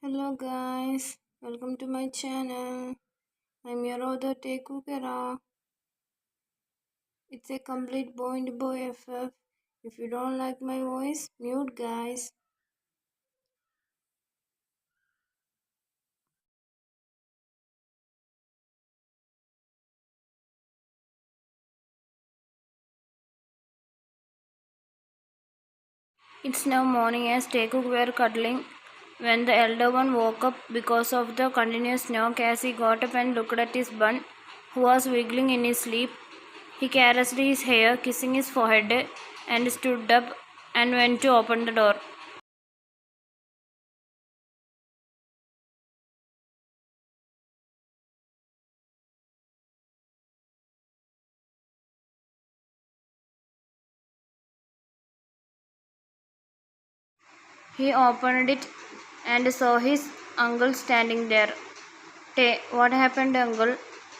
Hello guys, welcome to my channel. I'm your other Taekook. It's a complete boy and boy FF. If you don't like my voice, mute guys. It's now morning as Taekook were cuddling when the elder one woke up because of the continuous knock. As he got up and looked at his bun, who was wiggling in his sleep. He caressed his hair, kissing his forehead, and stood up and went to open the door. He opened it and saw his uncle standing there. Tay, what happened, uncle?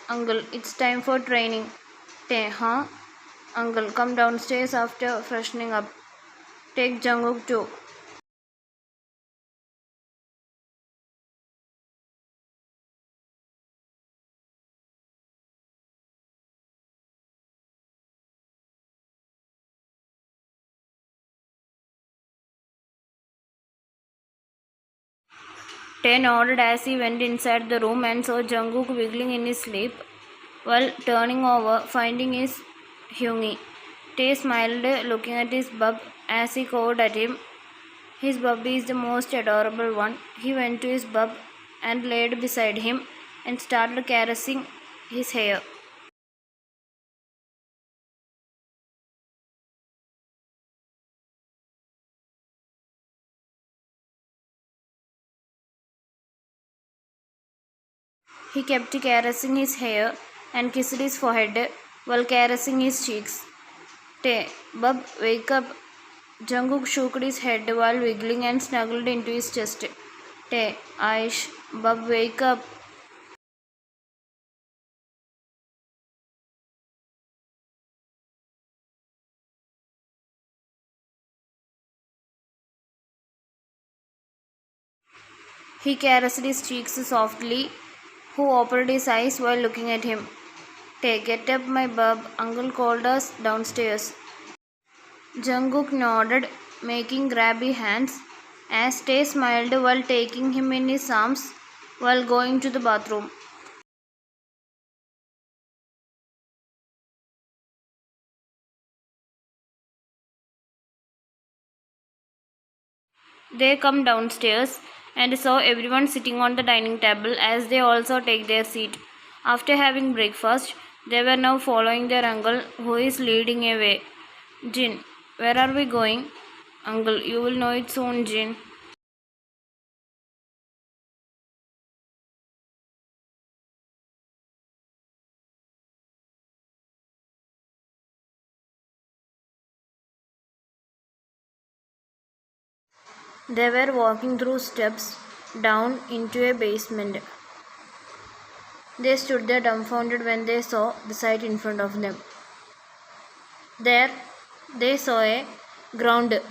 Uncle, it's time for training. Tay, huh? Uncle, come downstairs after freshening up. Take Jungu too. Tay nodded as he went inside the room and saw Jungkook wiggling in his sleep while turning over, finding his Hyungi. Tay smiled, looking at his bub as he cawed at him. His bubby is the most adorable one. He went to his bub and laid beside him and started caressing his hair. He kept caressing his hair and kissed his forehead while caressing his cheeks. Tay, bub, wake up. Jungkook shook his head while wiggling and snuggled into his chest. Tay, Aish, bub, wake up. He caressed his cheeks softly, who opened his eyes while looking at him. Tay, get up, my bub. Uncle called us downstairs. Jungkook nodded, making grabby hands, as Tay smiled while taking him in his arms while going to the bathroom. They come downstairs and saw everyone sitting on the dining table as they also take their seat. After having breakfast, they were now following their uncle who is leading away. Jin, where are we going? Uncle, you will know it soon, Jin. They were walking through steps down into a basement. They stood there dumbfounded when they saw the sight in front of them. There, they saw a ground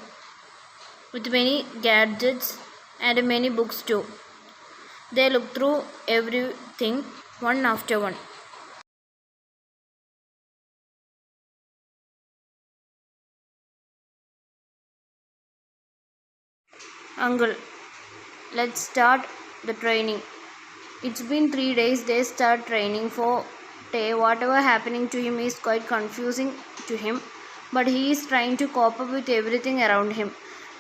with many gadgets and many books too. They looked through everything one after one. Uncle, let's start the training. It's been 3 days they start training for Tay. Whatever happening to him is quite confusing to him, but he is trying to cope up with everything around him.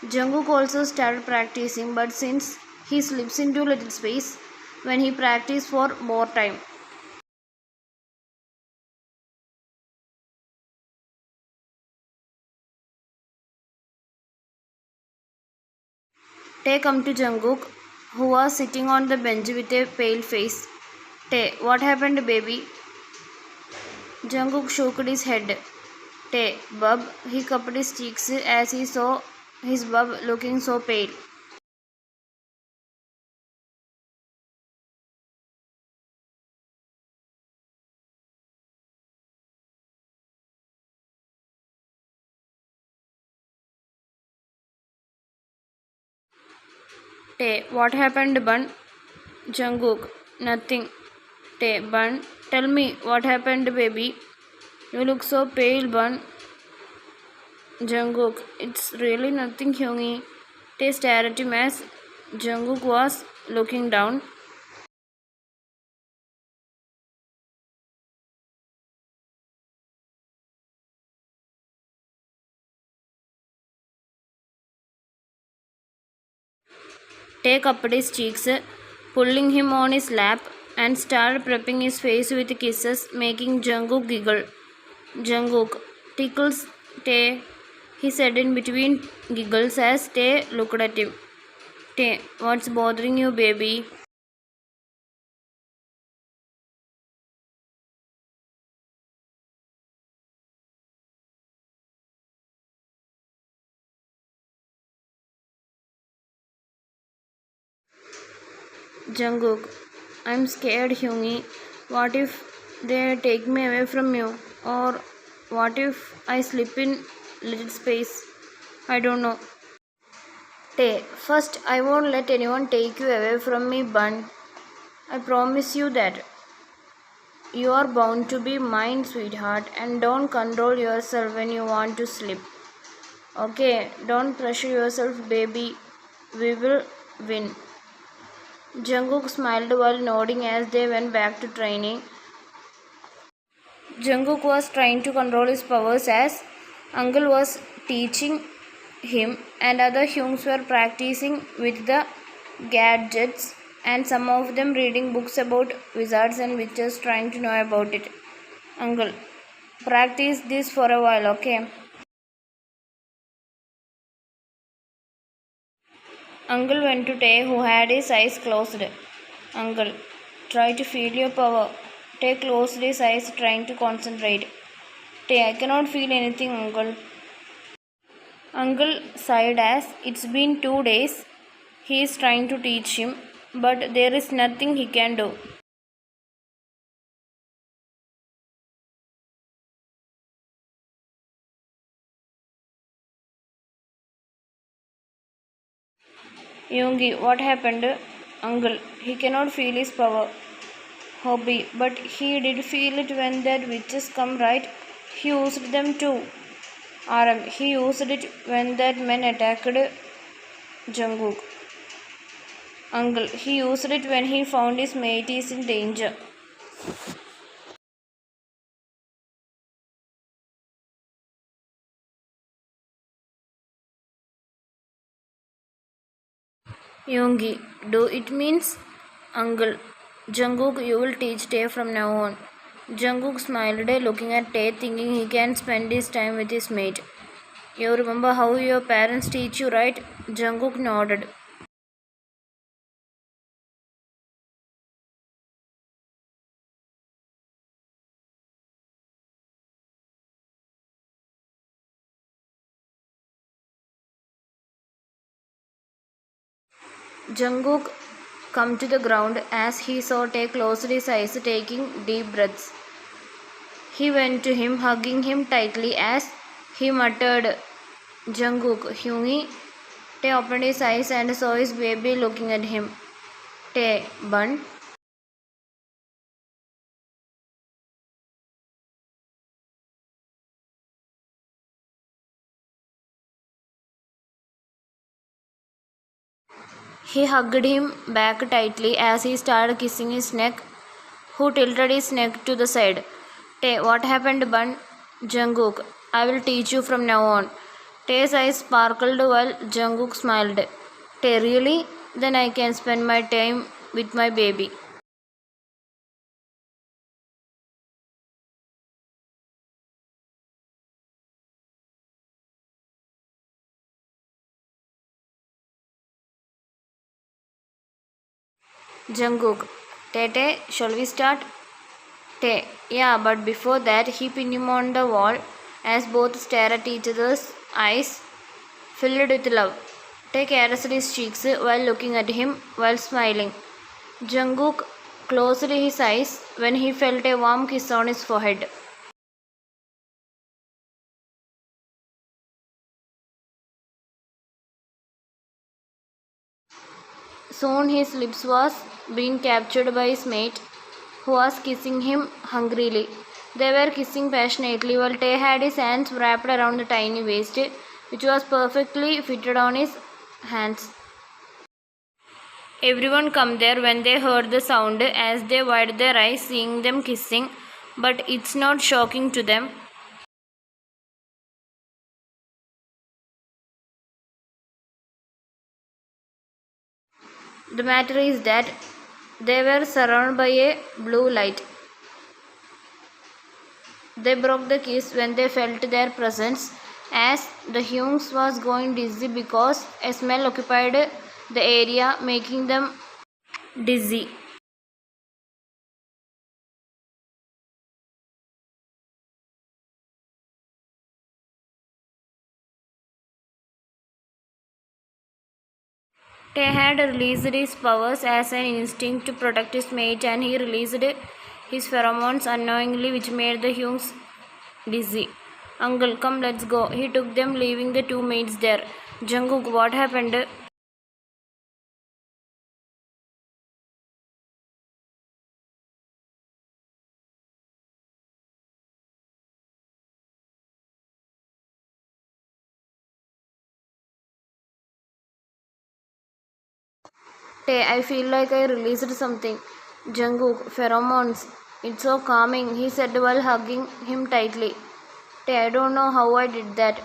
Jungkook also started practicing, but since he slips into little space when he practice for more time. Tay come to Jungkook, who was sitting on the bench with a pale face. Tay, what happened, baby? Jungkook shook his head. Tay, bub, he cupped his cheeks as he saw his bub looking so pale. Tae, what happened, Bun? Jungkook, nothing. Tae, Bun, tell me what happened, baby. You look so pale, Bun. Jungkook, it's really nothing, Hyungi. Tae stared at him as Jungkook was looking down. Tae cupped his cheeks, pulling him on his lap, and started prepping his face with kisses, making Jungkook giggle. Jungkook tickles Tae, he said in between giggles as Tae looked at him. Tae, what's bothering you, baby? Jungkook, I'm scared, Hyungi. What if they take me away from you? Or what if I slip in little space? I don't know. Tae, first, I won't let anyone take you away from me, Bun. I promise you that. You are bound to be mine, sweetheart, and don't control yourself when you want to sleep. Okay, don't pressure yourself, baby. We will win. Jungkook smiled while nodding as they went back to training. Jungkook was trying to control his powers as Uncle was teaching him, and other Hyungs were practicing with the gadgets, and some of them reading books about wizards and witches trying to know about it. Uncle, practice this for a while, okay? Uncle went to Tae, who had his eyes closed. Uncle, try to feel your power. Tae closed his eyes, trying to concentrate. Tae, I cannot feel anything, Uncle. Uncle sighed as it's been 2 days. He is trying to teach him, but there is nothing he can do. Yoongi, what happened? Uncle, he cannot feel his power. Hobby, but he did feel it when that witches come, right? He used them too. RM, he used it when that man attacked Jungu. Uncle, he used it when he found his mate is in danger. Yoongi, do it means? Uncle, Jungkook, you will teach Tae from now on. Jungkook smiled, looking at Tae, thinking he can spend his time with his mate. You remember how your parents teach you, right? Jungkook nodded. Jungkook come to the ground as he saw Tae closed his eyes, taking deep breaths. He went to him, hugging him tightly as he muttered, Jungkook, Hyungi. Tae opened his eyes and saw his baby looking at him. Tae, Bun. He hugged him back tightly as he started kissing his neck, who tilted his neck to the side. Tae, what happened, Bun? Jungkook, I will teach you from now on. Tae's eyes sparkled while Jungkook smiled. Tae, really? Then I can spend my time with my baby. Jungkook, Tae, shall we start? Tae, yeah, but before that, he pinned him on the wall as both stared at each other's eyes filled with love. Tae caressed his cheeks while looking at him while smiling. Jungkook closed his eyes when he felt a warm kiss on his forehead. Soon his lips was being captured by his mate, who was kissing him hungrily. They were kissing passionately while Tae had his hands wrapped around the tiny waist, which was perfectly fitted on his hands. Everyone come there when they heard the sound as they widened their eyes seeing them kissing, but it's not shocking to them. The matter is that they were surrounded by a blue light. They broke the kiss when they felt their presence, as the Hyungs was going dizzy because a smell occupied the area, making them dizzy. Tae had released his powers as an instinct to protect his mate, and he released his pheromones unknowingly, which made the Hyungs dizzy. Uncle, come, let's go. He took them, leaving the two mates there. Jungkook, what happened? Tae, I feel like I released something. Jungkook, pheromones. It's so calming, he said while hugging him tightly. Tae, I don't know how I did that.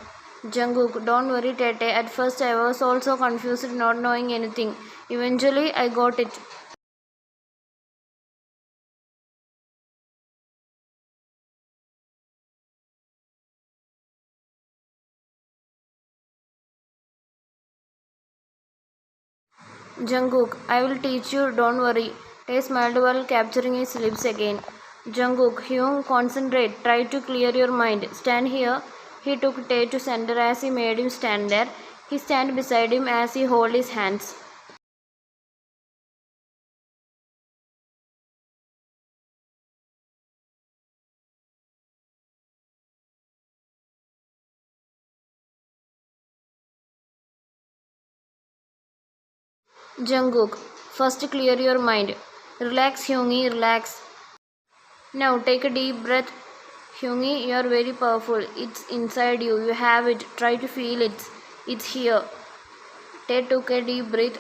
Jungkook, don't worry, Tae. At first I was also confused, not knowing anything. Eventually I got it. Jungkook, I will teach you, don't worry. Tae smiled while capturing his lips again. Jungkook, Hyung, concentrate. Try to clear your mind. Stand here. He took Tae to center as he made him stand there. He stand beside him as he held his hands. Jungkook, first clear your mind. Relax, Hyungi, relax. Now take a deep breath. Hyungi, you are very powerful. It's inside you. You have it. Try to feel it. It's here. Tae took a deep breath,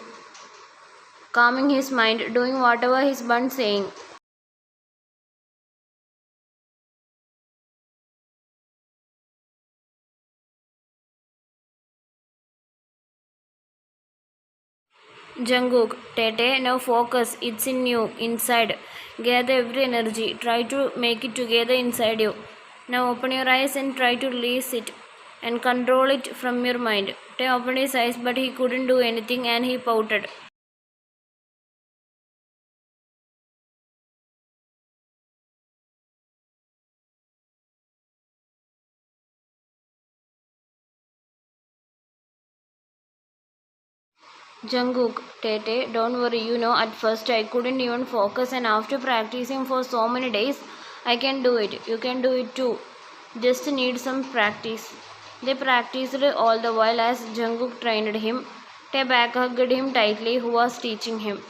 calming his mind, doing whatever his bun saying. Jungkook, Tete, now focus. It's in you, inside. Gather every energy. Try to make it together inside you. Now open your eyes and try to release it and control it from your mind. Tae opened his eyes, but he couldn't do anything and he pouted. Jungkook, Tete, don't worry, at first I couldn't even focus, and after practicing for so many days, I can do it. You can do it too. Just need some practice. They practiced all the while as Jungkook trained him. Tae back hugged him tightly, who was teaching him.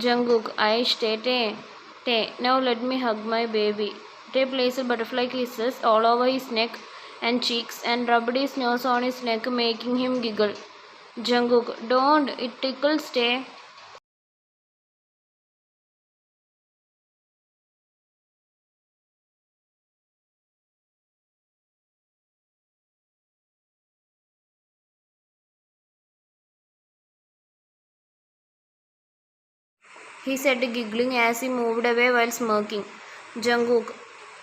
Jungkook, Aish, Tete, Tae, now let me hug my baby. Tae placed butterfly kisses all over his neck and cheeks and rubbed his nose on his neck, making him giggle. Jungkook, don't, it tickles Tae. He said, giggling as he moved away while smirking. Jungkook,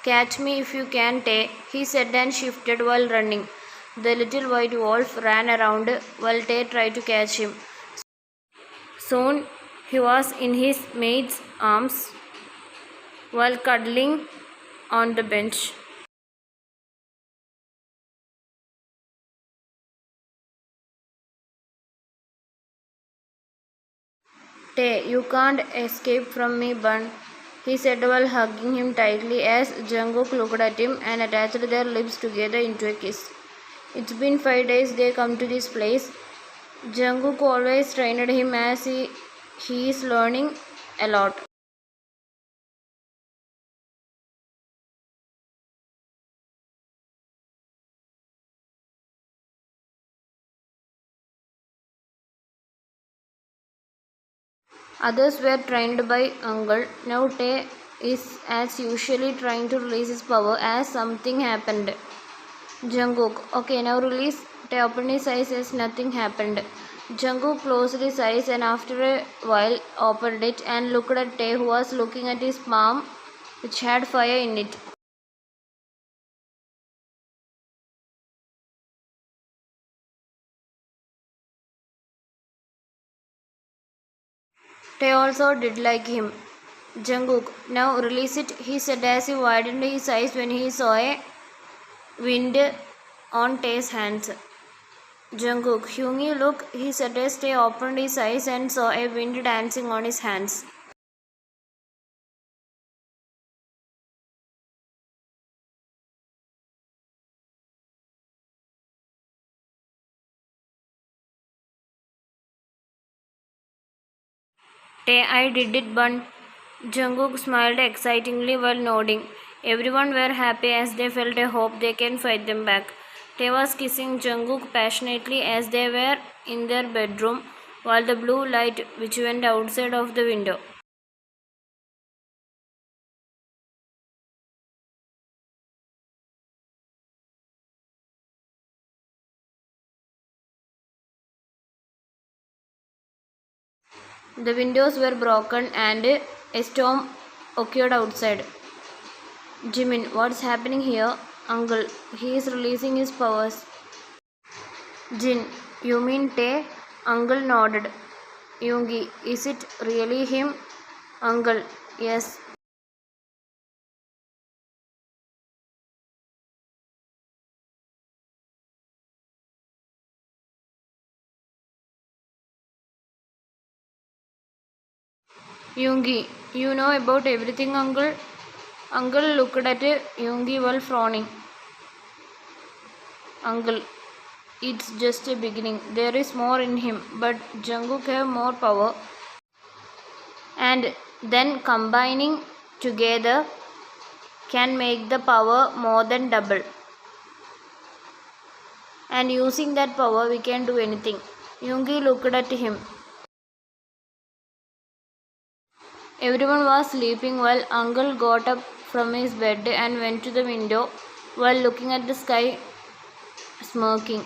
catch me if you can, Tae, he said and shifted while running. The little white wolf ran around while Tae tried to catch him. Soon he was in his mate's arms while cuddling on the bench. Tae, you can't escape from me, Bun, he said while hugging him tightly as Jungkook looked at him and attached their lips together into a kiss. It's been 5 days they come to this place. Jungkook always trained him as he is learning a lot. Others were trained by Uncle. Now Tae is as usually trying to release his power as something happened. Jungkook, okay, now release. Tae opened his eyes as nothing happened. Jungkook closed his eyes and after a while opened it and looked at Tae who was looking at his palm which had fire in it. Tae also did like him. Jungkook, now release it, he said as he widened his eyes when he saw a wind on Tae's hands. Jungkook, Hyungi, look, he said as Tae opened his eyes and saw a wind dancing on his hands. Tae, I did it, Bun. Jungkook smiled excitingly while nodding. Everyone were happy as they felt a hope they can fight them back. Tae was kissing Jungkook passionately as they were in their bedroom, while the blue light which went outside of the window. The windows were broken and a storm occurred outside. Jimin, what's happening here? Uncle, he is releasing his powers. Jin, you mean Tae? Uncle nodded. Yoongi, is it really him? Uncle, yes. Yoongi, you know about everything, Uncle? Uncle looked at Yoongi while frowning. Uncle, it's just a beginning. There is more in him, but Jungkook have more power. And then combining together can make the power more than double. And using that power, we can do anything. Yoongi looked at him. Everyone was sleeping while Uncle got up from his bed and went to the window while looking at the sky, smirking.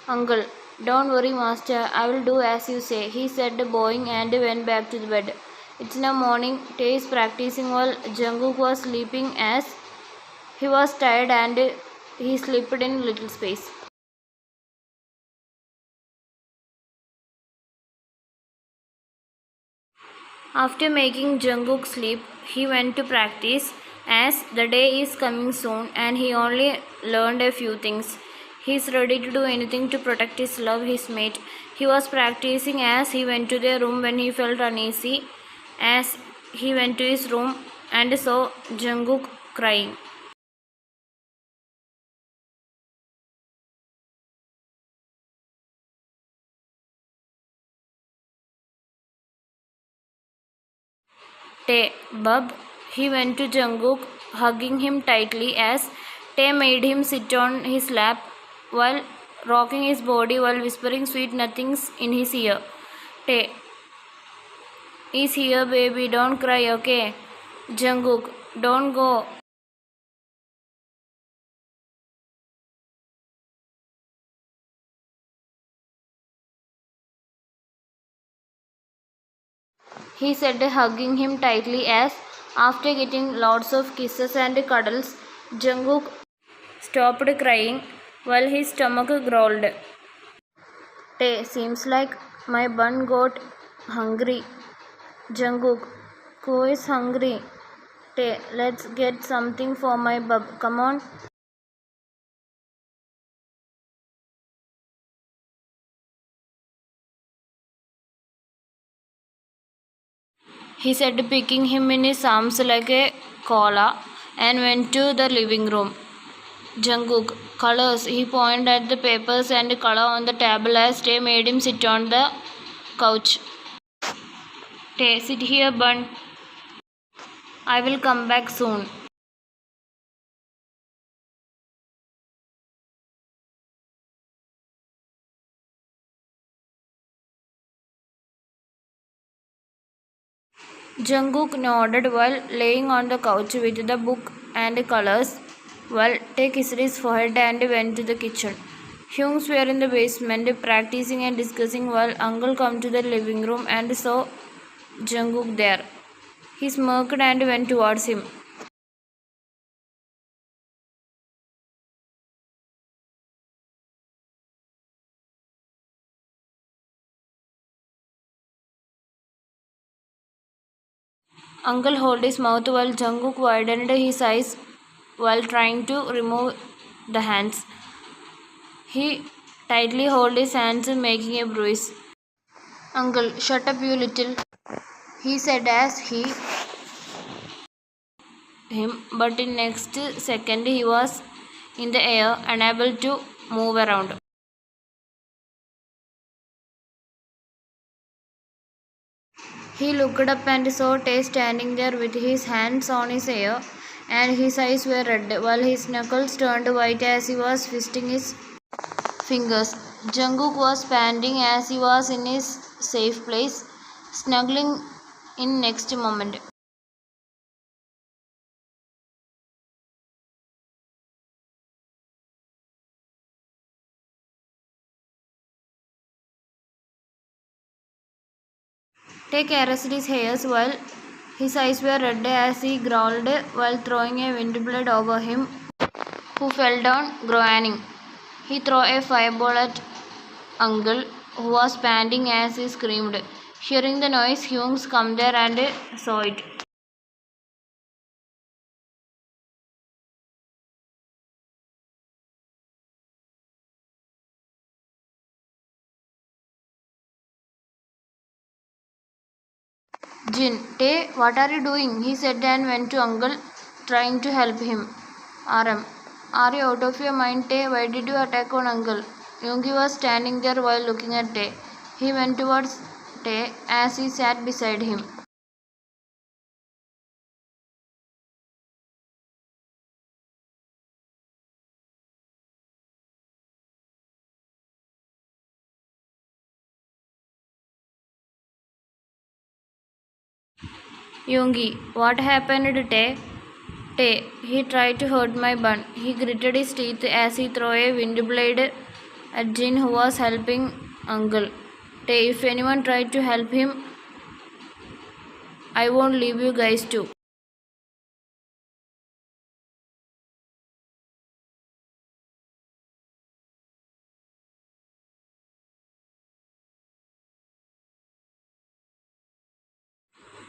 Uncle, don't worry, master. I will do as you say, he said, bowing and went back to the bed. It's now morning. Tae is practicing while Jungkook was sleeping as he was tired and he slept in little space. After making Jungkook sleep, he went to practice as the day is coming soon and he only learned a few things. He is ready to do anything to protect his love, his mate. He was practicing as he went to their room when he felt uneasy. As he went to his room and saw Jungkook crying. Tae, Bub, he went to Jungkook, hugging him tightly as Tae made him sit on his lap while rocking his body while whispering sweet nothings in his ear. Tae, is here, baby, don't cry, okay? Jungkook, don't go. He said, hugging him tightly as, after getting lots of kisses and cuddles, Jungkook stopped crying while his stomach growled. Tae, seems like my bun got hungry. Jungkook, who is hungry? Tae, let's get something for my bub. Come on. he said, picking him in his arms like a koala, and went to the living room. Jungkook, colors. He pointed at the papers and color on the table as Tae made him sit on the couch. Tae, sit here, Bun. I will come back soon. Jungkook nodded while laying on the couch with the book and colors, while Tae kissed his forehead and went to the kitchen. Hyungs were in the basement practicing and discussing while Uncle came to the living room and saw Jungkook there. He smirked and went towards him. Uncle held his mouth while Jungkook widened his eyes while trying to remove the hands. He tightly held his hands, making a bruise. Uncle, shut up, you little, he said as he him, but in next second he was in the air, unable to move around. He looked up and saw Tae standing there with his hands on his hair, and his eyes were red, while his knuckles turned white as he was fisting his fingers. Jungkook was panting as he was in his safe place, snuggling in next moment. Tae caressed his hairs while his eyes were red as he growled while throwing a wind blade over him, who fell down groaning. He threw a fireball at Uncle, who was panting as he screamed. Hearing the noise, Hyungs come there and saw it. Jin, Tae, what are you doing? He said and went to Uncle, trying to help him. RM, are you out of your mind, Tae? Why did you attack on Uncle? Yoongi was standing there while looking at Tae. He went towards Tae as he sat beside him. Yoongi, what happened, Tae? Tae, he tried to hurt my bun. He gritted his teeth as he threw a wind blade at Jin, who was helping Uncle. Tae, if anyone tried to help him, I won't leave you guys too.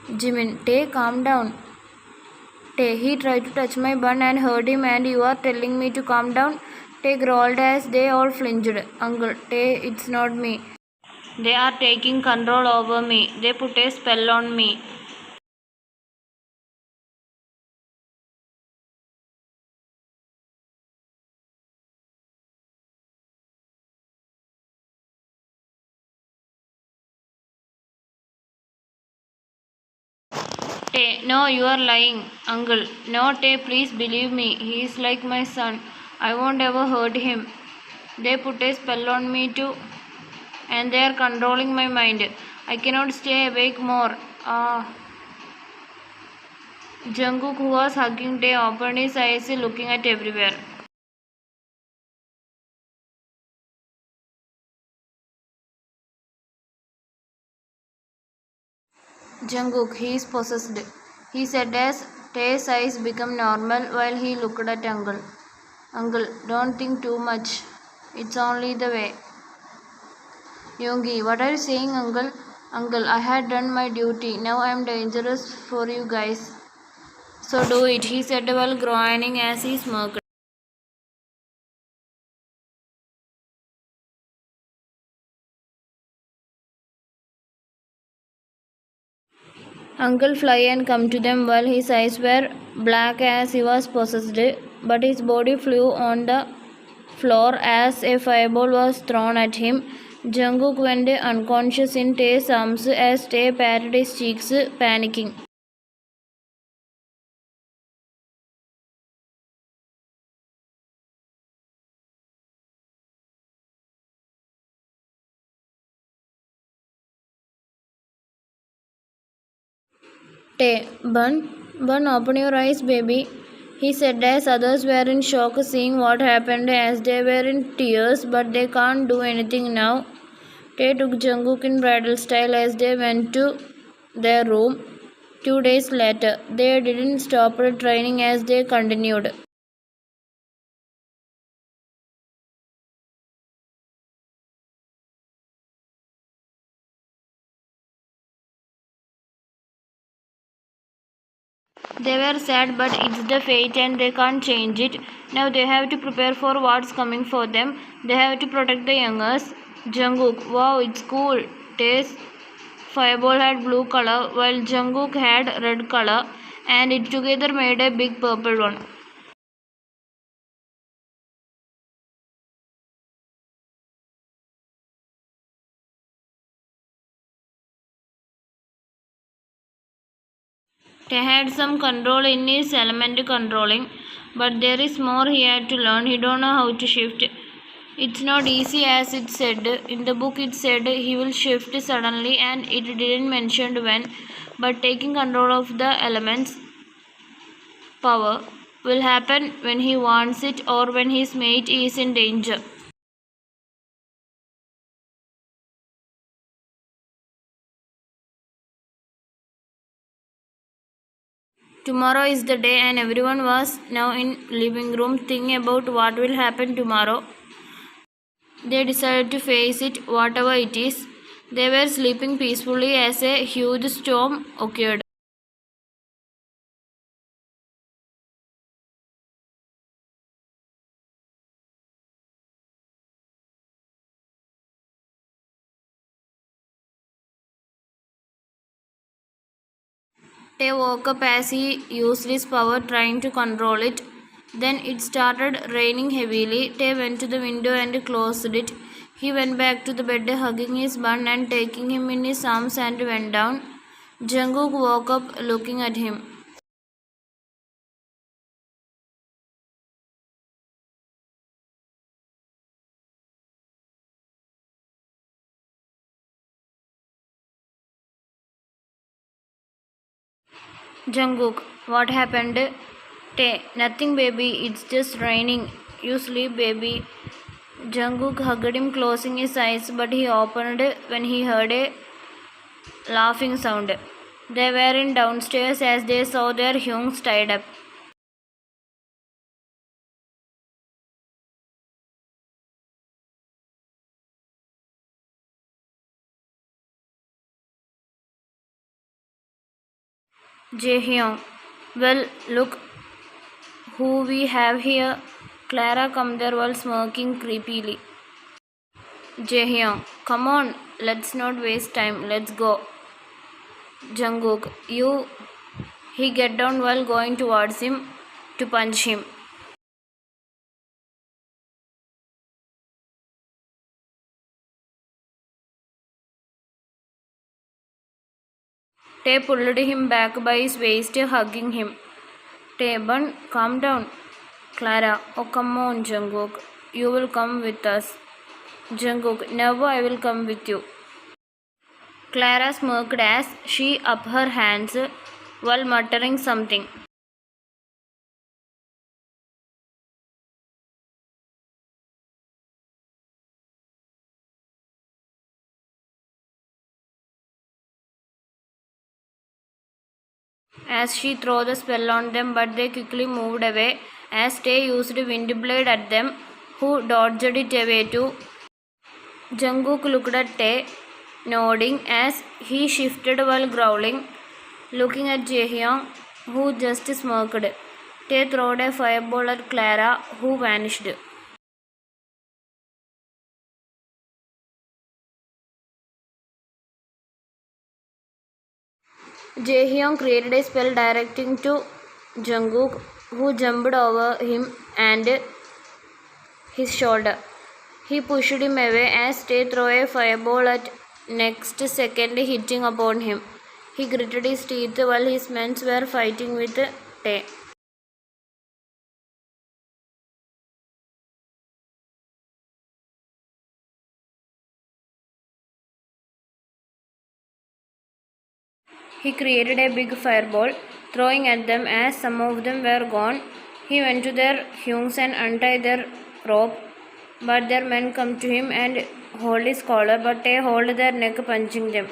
Jimin, Tae, calm down. Tae, he tried to touch my bun and hurt him, and you are telling me to calm down? Tae growled as they all flinched. Uncle, Tae, it's not me. They are taking control over me. They put a spell on me. Tae, no, you are lying. Uncle, no, Tae, please believe me. He is like my son. I won't ever hurt him. They put a spell on me too, and they are controlling my mind. I cannot stay awake more. Jungkook, who was hugging Tae, opened his eyes, looking at everywhere. Jungkook, he is possessed, he said as Tae's eyes became normal while he looked at Uncle. Uncle, don't think too much. It's only the way. Yoongi, what are you saying, Uncle? Uncle, I had done my duty. Now I am dangerous for you guys. So do it, he said while groaning as he smirked. Uncle fly and come to them while his eyes were black as he was possessed, but his body flew on the floor as a fireball was thrown at him. Jungu went unconscious in Tae's arms as Tae patted his cheeks, panicking. Tae, Bun, open your eyes, baby, he said as others were in shock seeing what happened as they were in tears, but they can't do anything now. Tae took Jungkook in bridal style as they went to their room. 2 days later, they didn't stop training as they continued. They were sad, but it's the fate and they can't change it. Now they have to prepare for what's coming for them. They have to protect the youngers. Jungkook, wow, it's cool. Tae's fireball had blue color while Jungkook had red color and it together made a big purple one. He had some control in his element controlling, but there is more he had to learn. He don't know how to shift. It's not easy as it said. In the book it said he will shift suddenly and it didn't mention when, but taking control of the elements power will happen when he wants it or when his mate is in danger. Tomorrow is the day and everyone was now in living room thinking about what will happen tomorrow. They decided to face it, whatever it is. They were sleeping peacefully as a huge storm occurred. Tay woke up as he used his power trying to control it. Then it started raining heavily. Tay went to the window and closed it. He went back to the bed hugging his bun and taking him in his arms and went down. Jungkook woke up looking at him. Jungkook, what happened? Tay, nothing baby, it's just raining. You sleep baby. Jungkook hugged him closing his eyes but he opened when he heard a laughing sound. They were in downstairs as they saw their Hyungs tied up. Jaehyung, well, look who we have here. Clara come there while smirking creepily. Jaehyung, come on, let's not waste time, let's go. Jungkook, you. He get down while going towards him to punch him. Tae pulled him back by his waist, hugging him. Tae, Bun, calm down. Clara, oh come on, Jungkook. You will come with us. Jungkook, never I will come with you. Clara smirked as she up her hands while muttering something. As she threw the spell on them, but they quickly moved away as Tae used wind blade at them, who dodged it away too. Jungkook looked at Tae, nodding as he shifted while growling, looking at Jaehyung, who just smirked. Tae threw a fireball at Clara, who vanished. Jaehyung created a spell directing to Jungkook, who jumped over him and his shoulder. He pushed him away as Tae threw a fireball at next second hitting upon him. He gritted his teeth while his men were fighting with Tae. He created a big fireball, throwing at them as some of them were gone. He went to their Hyungs and untied their rope, but their men come to him and hold his collar, but they hold their neck, punching them.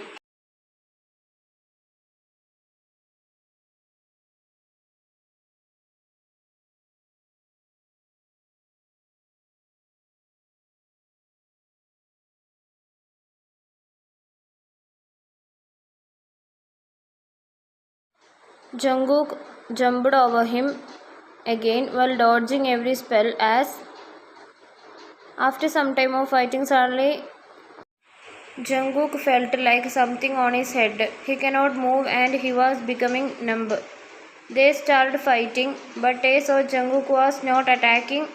Jungkook jumped over him again while dodging every spell as after some time of fighting suddenly Jungkook felt like something on his head. He cannot move and he was becoming numb. They started fighting, but they saw Jungkook was not attacking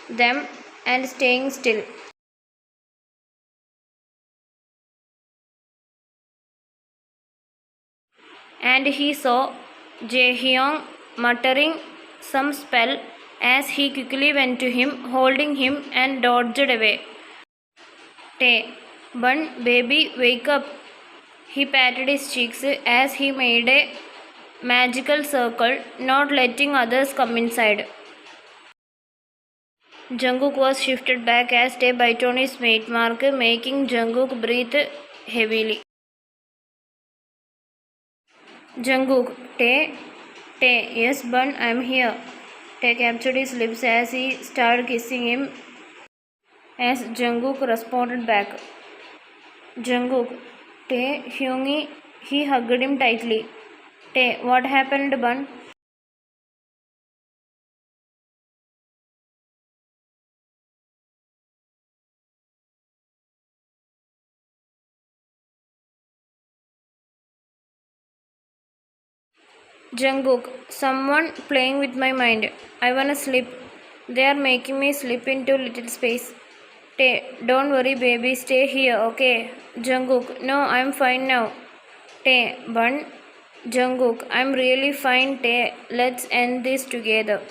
them and staying still. And he saw Jaehyung muttering some spell as he quickly went to him, holding him and dodged away. Tae, Bun, baby, wake up. He patted his cheeks as he made a magical circle, not letting others come inside. Jungkook was shifted back as Tae bit on his mate mark, making Jungkook breathe heavily. Jungkook, Tae, yes, Bun, I'm here. Tae captured his lips as he started kissing him as Jungkook responded back. Jungkook, Tae, Hyungi, he hugged him tightly. Tae, what happened, Bun? Jungkook, someone playing with my mind. I wanna sleep. They are making me slip into little space. Tae, don't worry baby, stay here, okay? Jungkook, no, I'm fine now. Tae, Bun. Jungkook, I'm really fine, Tae. Let's end this together.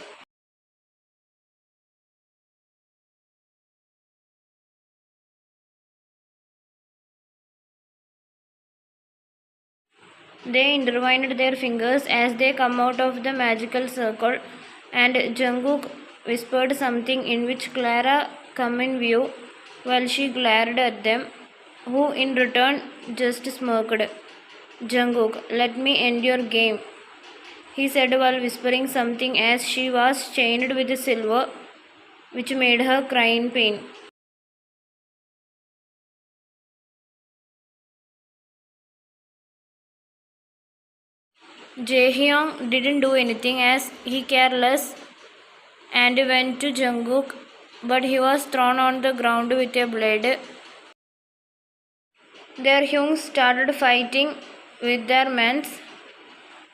They intertwined their fingers as they come out of the magical circle, and Jungkook whispered something in which Clara come in view while she glared at them, who in return just smirked. Jungkook, let me end your game, he said while whispering something as she was chained with silver, which made her cry in pain. Jaehyung didn't do anything as he careless and went to Jungkook, but he was thrown on the ground with a blade. Their Hyungs started fighting with their men,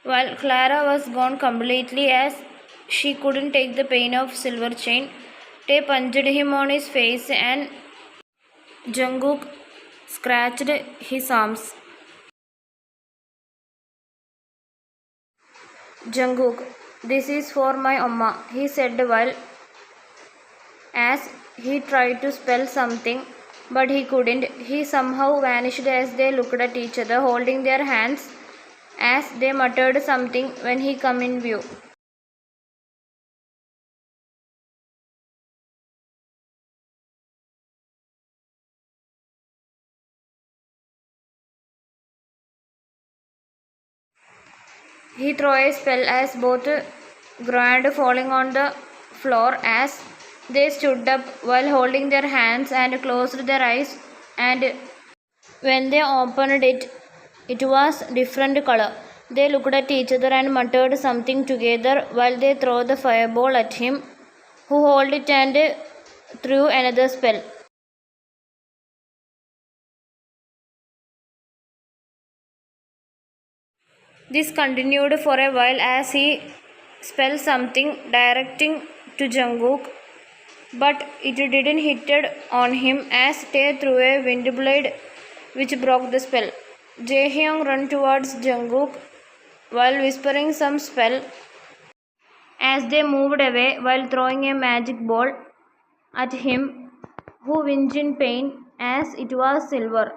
while Clara was gone completely as she couldn't take the pain of silver chain. Tae punched him on his face and Jungkook scratched his arms. Jungkook, this is for my Amma, he said while as he tried to spell something, but he couldn't. He somehow vanished as they looked at each other, holding their hands as they muttered something when he came in view. He threw a spell as both groaned, falling on the floor as they stood up while holding their hands and closed their eyes, and when they opened it, it was different color. They looked at each other and muttered something together while they threw the fireball at him, who held it and threw another spell. This continued for a while as he spelled something directing to Jungkook, but it didn't hit it on him as Tae threw a wind blade which broke the spell. Jaehyung ran towards Jungkook while whispering some spell as they moved away while throwing a magic ball at him, who winced in pain as it was silver.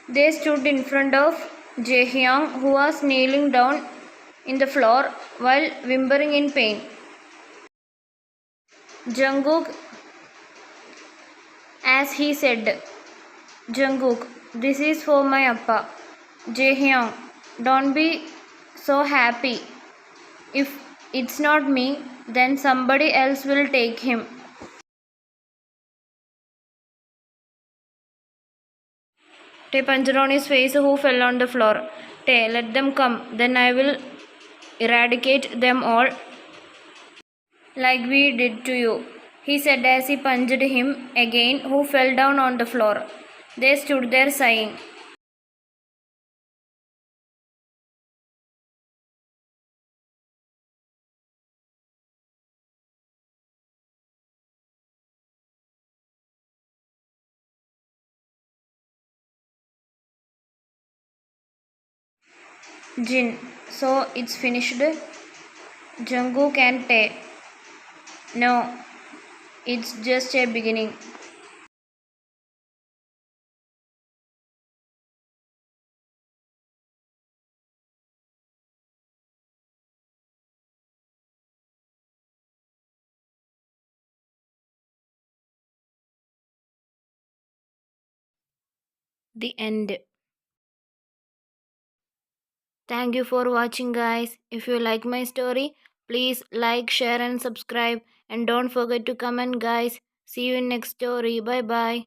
They stood in front of Jaehyung, who was kneeling down in the floor while whimpering in pain. Jungkook, as he said, Jungkook, this is for my appa. Jaehyung, don't be so happy. If it's not me, then somebody else will take him. Tae punched on his face, who fell on the floor. Tae, let them come, then I will eradicate them all like we did to you, he said as he punched him again, who fell down on the floor. They stood there sighing. Jin, so it's finished? Jungu and Tae. No, it's just a beginning. The end. Thank you for watching, guys. If you like my story, please like, share, and subscribe. And don't forget to comment, guys. See you in next story. Bye bye.